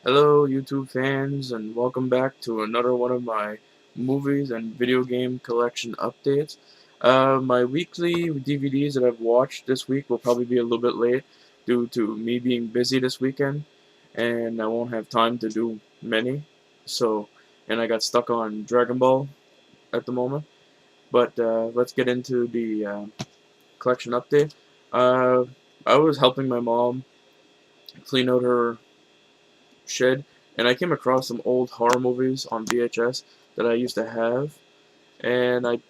Hello, YouTube fans, and welcome back to another one of my movies and video game collection updates. My weekly DVDs that I've watched this week will probably be a little bit late due to me being busy this weekend, and I won't have time to do many. So, and I got stuck on Dragon Ball at the moment. But let's get into the collection update. Uh, I was helping my mom clean out her shed, and I came across some old horror movies on VHS that I used to have, and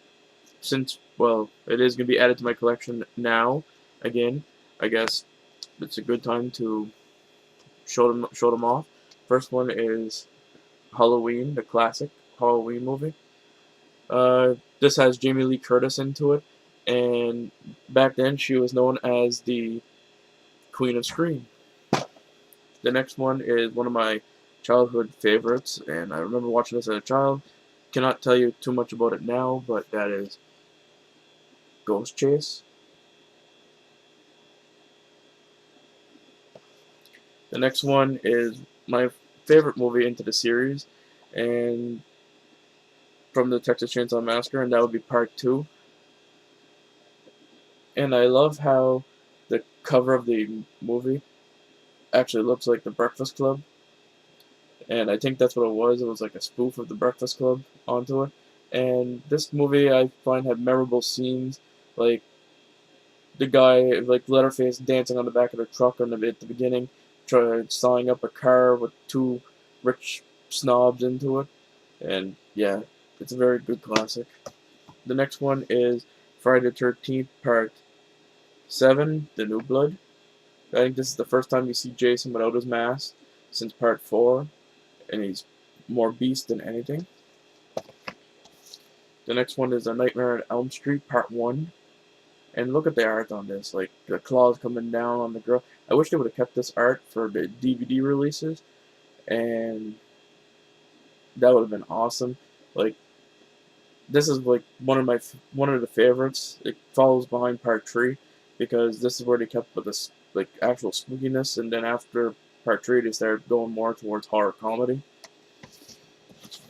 since it is gonna be added to my collection now, again, I guess it's a good time to show them off. First one is Halloween, the classic Halloween movie. This has Jamie Lee Curtis into it, and back then she was known as the Queen of Scream. The next one is one of my childhood favorites, and I remember watching this as a child. Cannot tell you too much about it now, but that is Ghost Chase. The next one is my favorite movie into the series, and from the Texas Chainsaw Massacre, and that would be Part 2. And I love how the cover of the movie actually looks like The Breakfast Club, and I think that's what it was. It was like a spoof of The Breakfast Club onto it. And this movie I find had memorable scenes, like the guy, like Leatherface, dancing on the back of the truck at the beginning, sawing up a car with two rich snobs into it. And yeah, it's a very good classic. The next one is Friday the 13th, Part 7, The New Blood. I think this is the first time you see Jason without his mask since Part 4, and he's more beast than anything. The next one is A Nightmare on Elm Street, Part 1. And look at the art on this, like the claws coming down on the girl. I wish they would have kept this art for the DVD releases, and that would have been awesome. Like this is like one of the favorites. It follows behind Part 3 because this is where they kept with this like actual spookiness, and then after Part 3 they started going more towards horror comedy.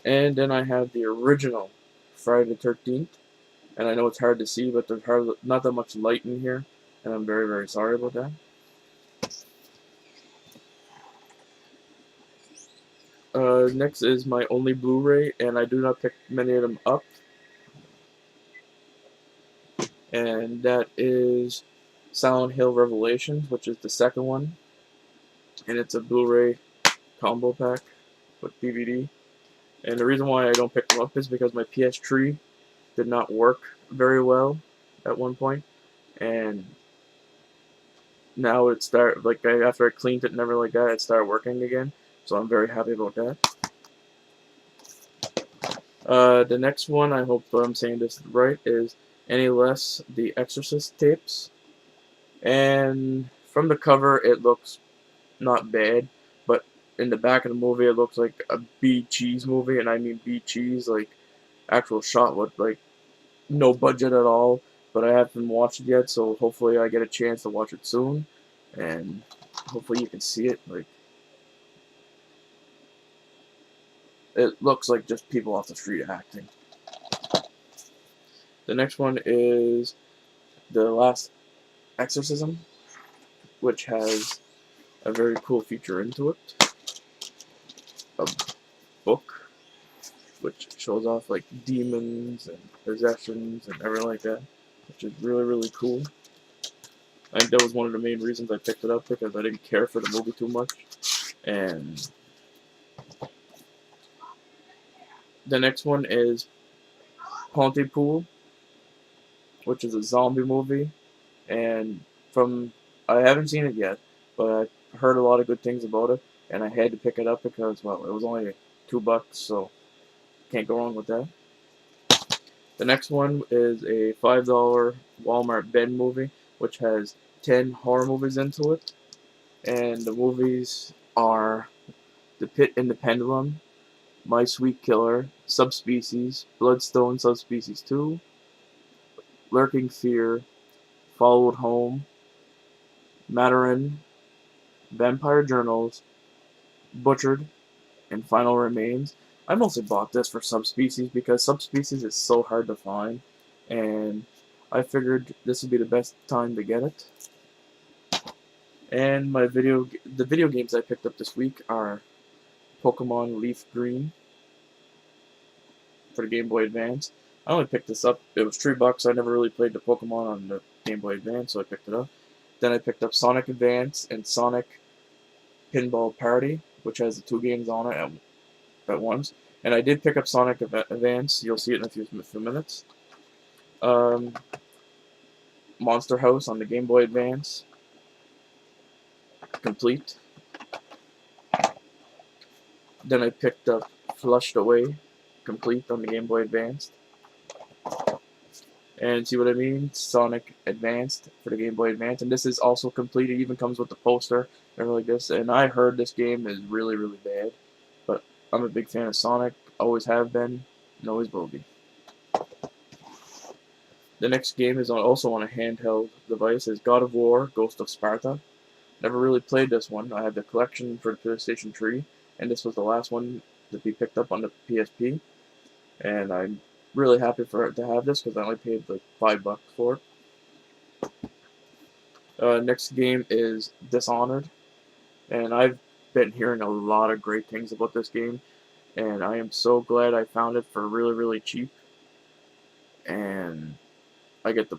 And then I have the original Friday the 13th, and I know it's hard to see, but there's not that much light in here, and I'm very, very sorry about that. Next is my only Blu-ray, and I do not pick many of them up, and that is Silent Hill Revelations, which is the second one, and it's a Blu-ray combo pack with DVD. And the reason why I don't pick them up is because my PS3 did not work very well at one point, and now after I cleaned it and everything like that, it started working again. So I'm very happy about that. The next one, I hope I'm saying this right, is Any Less the Exorcist tapes. And from the cover, it looks not bad, but in the back of the movie, it looks like a B cheese movie, and I mean B cheese, like actual shot with like no budget at all. But I haven't watched it yet, so hopefully I get a chance to watch it soon, and hopefully you can see it. Like it looks like just people off the street acting. The next one is The Last Exorcism, which has a very cool feature into it. A book, which shows off like demons and possessions and everything like that, which is really, really cool. I think that was one of the main reasons I picked it up because I didn't care for the movie too much. And the next one is Haunted Pool, which is a zombie movie. And from I haven't seen it yet, but I heard a lot of good things about it, and I had to pick it up because it was only $2, so can't go wrong with that. The next one is a $5 Walmart bed movie, which has 10 horror movies into it, and the movies are The Pit and the Pendulum, My Sweet Killer, Subspecies, Bloodstone Subspecies 2, Lurking Fear, Followed Home, Matarin, Vampire Journals, Butchered, and Final Remains. I mostly bought this for Subspecies because Subspecies is so hard to find, and I figured this would be the best time to get it. And the video games I picked up this week are Pokemon Leaf Green for the Game Boy Advance. I only picked this up, it was $3. I never really played the Pokemon on the Game Boy Advance, so I picked it up. Then I picked up Sonic Advance and Sonic Pinball Party, which has the two games on it at once. And I did pick up Sonic Advance. You'll see it in a few minutes. Monster House on the Game Boy Advance, complete. Then I picked up Flushed Away, complete on the Game Boy Advance. And see what I mean? Sonic Advanced for the Game Boy Advance. And this is also complete. It even comes with the poster and everything like this. And I heard this game is really, really bad. But I'm a big fan of Sonic. Always have been. And always will be. The next game is also on a handheld device. Is God of War, Ghost of Sparta. Never really played this one. I had the collection for the PlayStation 3. And this was the last one to be picked up on the PSP. And I'm really happy for it to have this because I only paid like $5 for it. Next game is Dishonored, and I've been hearing a lot of great things about this game, and I am so glad I found it for really, really cheap. And I get the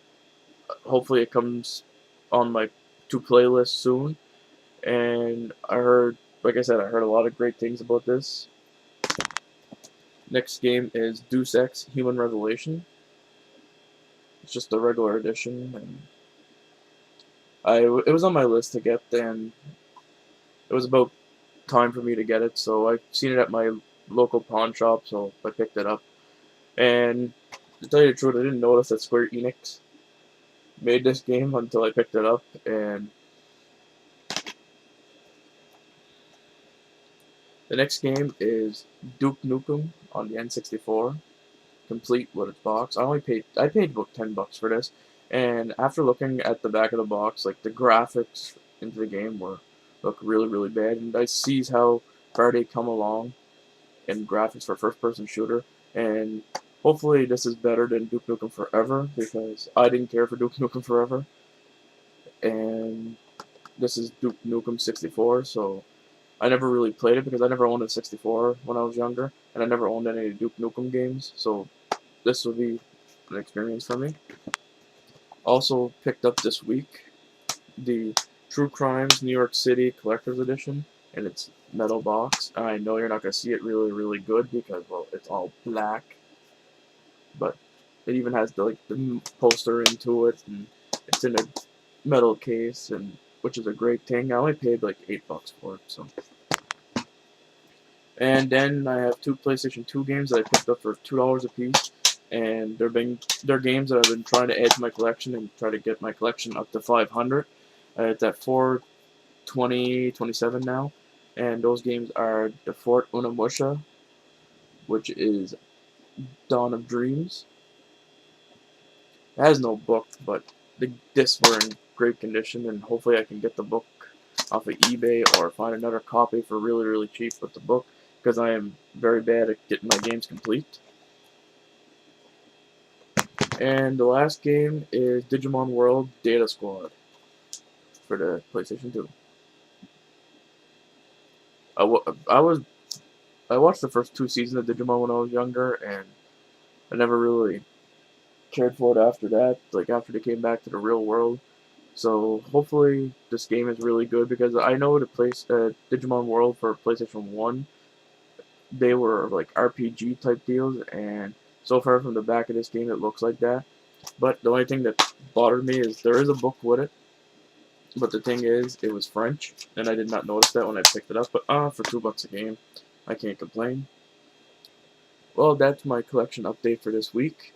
hopefully it comes on my playlist soon. And I heard, like I said, I heard a lot of great things about this. Next game is Deus Ex Human Revelation. It's just the regular edition, and it was on my list to get, and it was about time for me to get it. So I've seen it at my local pawn shop, so I picked it up. And to tell you the truth, I didn't notice that Square Enix made this game until I picked it up, and the next game is Duke Nukem on the N64, complete with its box. I paid about $10 for this, and after looking at the back of the box, like the graphics into the game look really, really bad, and I sees how far they come along in graphics for first-person shooter, and hopefully this is better than Duke Nukem Forever, because I didn't care for Duke Nukem Forever, and this is Duke Nukem 64, so I never really played it because I never owned a 64 when I was younger, and I never owned any Duke Nukem games, so this will be an experience for me. Also picked up this week the True Crimes New York City Collector's Edition in its metal box. And I know you're not going to see it really, really good because, well, it's all black, but it even has the poster into it, and it's in a metal case, and which is a great thing. I only paid like $8 for it, so. And then I have two PlayStation 2 games that I picked up for $2 a piece, and they're games that I've been trying to add to my collection and try to get my collection up to 500. It's at 427 now, and those games are the Fort Onimusha, which is Dawn of Dreams. It has no book, but the discs were in great condition, and hopefully I can get the book off of eBay or find another copy for really, really cheap with the book, because I am very bad at getting my games complete. And the last game is Digimon World Data Squad for the PlayStation 2. I watched the first 2 seasons of Digimon when I was younger, and I never really cared for it after that, like after they came back to the real world. So hopefully this game is really good, because I know the Digimon World for PlayStation 1, they were like RPG type deals, and so far from the back of this game it looks like that. But the only thing that bothered me is there is a book with it, but the thing is it was French, and I did not notice that when I picked it up. But for $2 a game, I can't complain. Well, that's my collection update for this week.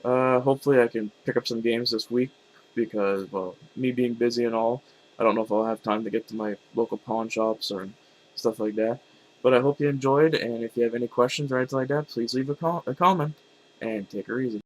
Hopefully I can pick up some games this week, because, well, me being busy and all, I don't know if I'll have time to get to my local pawn shops or stuff like that. But I hope you enjoyed, and if you have any questions or anything like that, please leave a comment, and take her easy.